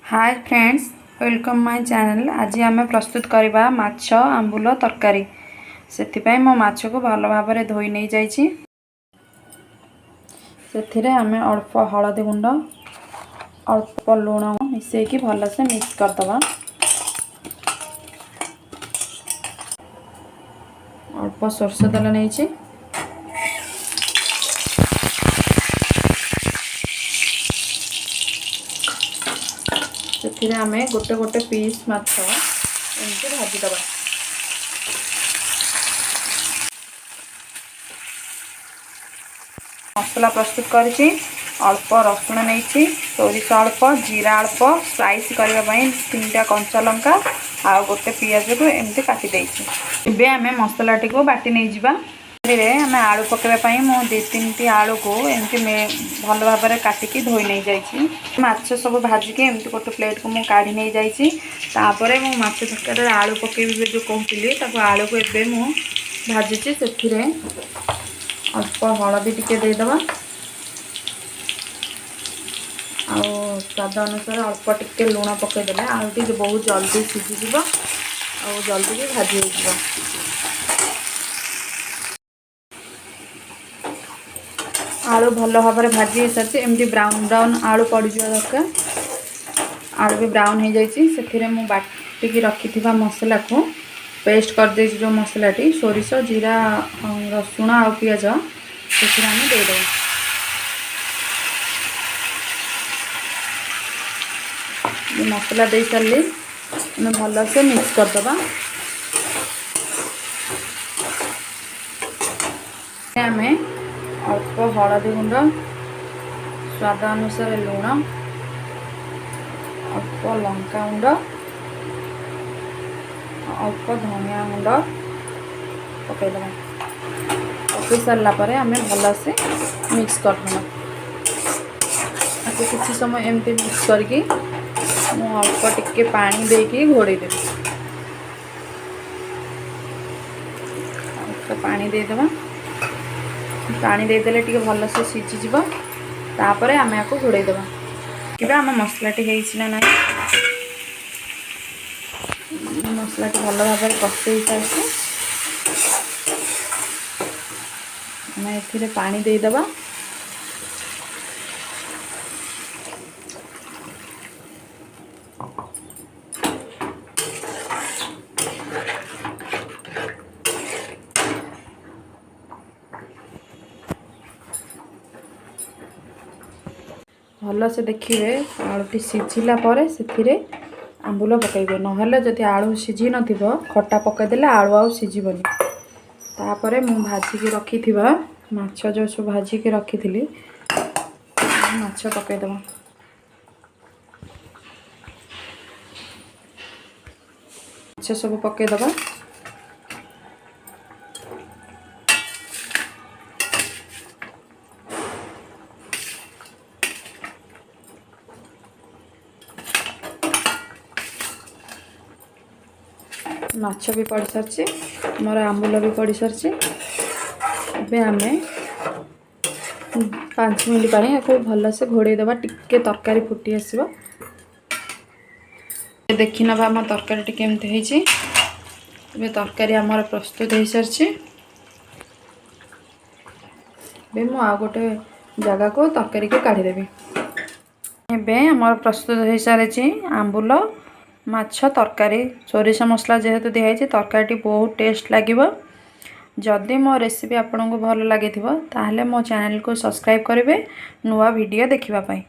Hi friends, welcome my channel. आज आम प्रस्तुत करवा माछ आंबुल तरकारी। से मो माछ को भल भाव धोई नहीं जाइए। आम अल्प हलदी गुंड अल्प लुण मिसेकी भलसे मिक्स करदे। अल्प सोरष तेल नहीं आम गोटे गोटे पीस माछ एमती भाजीदबा। मसला प्रस्तुत करी अल्प रसुण नहीं सोरिष अल्प जीरा अल्प स्लाइस करने 3टा कंचा लंका आ गोटे पियाज को एमती काटी देबे। आम मसला टी बाटी नहीं जावा। आम आलू पकड़ापी मु 2-3टी आलू को एमती भल भाव में काटिकी धोई नहीं जाइए। माछ सब भाजिकी एमती गोटे प्लेट को मुझे काढ़ी नहीं जाइए। तापर मु माछ तरकारी आलू पकेबी जो कहती आलू को एबे मु भाजुची। से अल्प हलदी टिके देदबा आ स्वाद अनुसार अल्प टिके लुण पकईदे आलू टी बहुत जल्दी सीझीज और जल्दी भी भाजी हो। आलू भल भाव में भाजी हो सारी एमती ब्राउन ब्राउन आलू पड़ जा दरकार। आलू भी ब्राउन हो जाइए। मु बाटिकी रखी मसला को पेस्ट कर दे जो मसलाटी सोरिष जीरा रसुण आ पियाज से आम देदेव। मसला दे सारे आम भल से मिक्स करदबा। आम अल्प हलदी गुंड स्वाद अनुसार लुण अल्प लंका गुंड अल्प धनिया गुंड पकईदे। पकई सारापर आम भल से मिक्स करदे। किसी समय एमती मिक्स करके अल्प टिके पानी देकी घोड़े देवी। अल्प पानी देदेबा। पानी देदेले टिके भल से सीझीज। तापर आम या घोड़े देवा कि आम मसलाटी है ना। मसलाटी भल भाव में कषे सारी आम ए पानी देदेबा। भल से देखिए आलूटी सीझिला पर से आंबुल पकईबे। नहले जदि आलू सीझी न खटा पकईदेले आलू आउ सीझिबनी। तापर मु भाजिकी रखी माछ जो सब भाजिकी रखी थी माछ पकईदबा। माछ सब पकईदबा। माछ भी पड़ सारी मोर आंबुल भी पड़ सारी। आम 5 मिनट या भल से घोड़े देवा टिके तरकारी फुटी आसो। देखी नवा आम तरकारी केमती है। तरकारी आमर प्रस्तुत हो सारी। मु आ गोटे जगह को तरकारी को काढ़ीदेवी। एबे आमर प्रस्तुत हो सारी आंबुल माछ तरकारी। सोरिष मसला जेहेतु दिखाई तरकारी बहुत टेस्ट लगे। जदि मो रेसिपी आपको भल लगी ताहले मो चैनल को सब्सक्राइब करेंगे नुआ वीडियो देखिबा पाई।